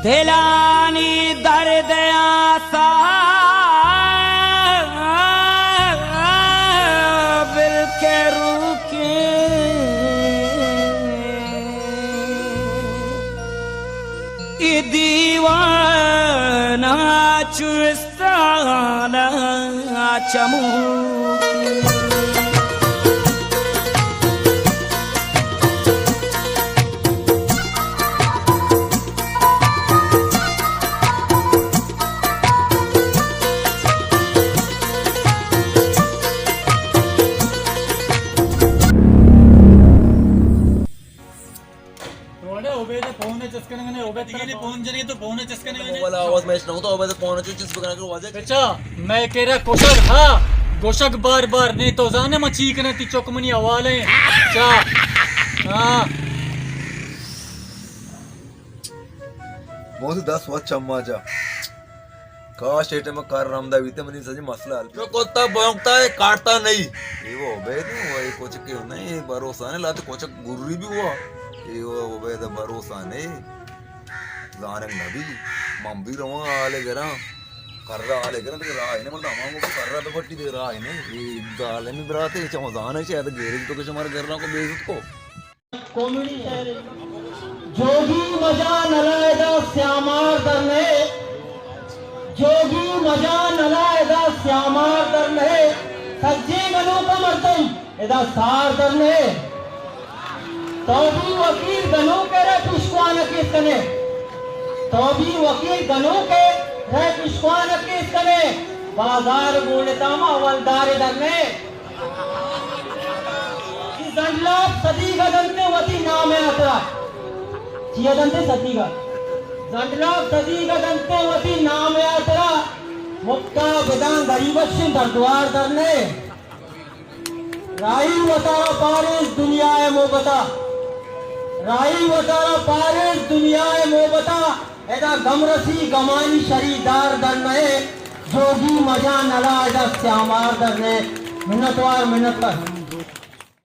दिलानी दर्द आसा बिल के रुके दीवाना चुस्ताना चमू मैं कह रहा कोशक हाँ गोशक बार बार नहीं तो जाने मैं चीखने ती चौकमनी आवाज है चा हाँ बहुत 10 वक्त चम्मा जा काश एटे में कार रामदा बीते मनी सजी मसला हल जो कोता भौंकता है काटता नहीं ये वो बे नहीं वो कोच के नहीं भरोसा नहीं लाते कोच गुर्री भी हुआ ये वो बे द भरोसा नहीं जाने नबी मम भी रवा आले गरा कर रहा आले गरा तो रहा है ना मतलब हम को कर रहा पे पट्टी दे रहा है ना ये गाले में बराते चमजान है शायद घेरे तो कुछ हमारे घर ना को बेइज्जत को कॉमेडी शहर जोगी मजा नलायदा श्यामार दरने जोगी मजा नलायदा श्यामार दरने सज्जे गनो का मर्दम एदा सार दरने तो भी वकील गनो के रे पुष्पान किस कने तो भी वकील गनो के रे पुष्पान किस कने बाजार बोलता मावलदार दरने जंडला सदी का दंते वती नाम है अतरा चिया दंते सदी का जंडला सदी का दंते वती नाम है अतरा मुक्का बेदान गरीबशिन दरद्वार दरने राई वतारा पारिस दुनिया है मोबता राई वतारा पारिस दुनिया है मोबता एदा गमरसी गमानी शरीदार दरने जोगी मजा नला एदा श्यामार दरने मिन्नतवार मिन्नत कर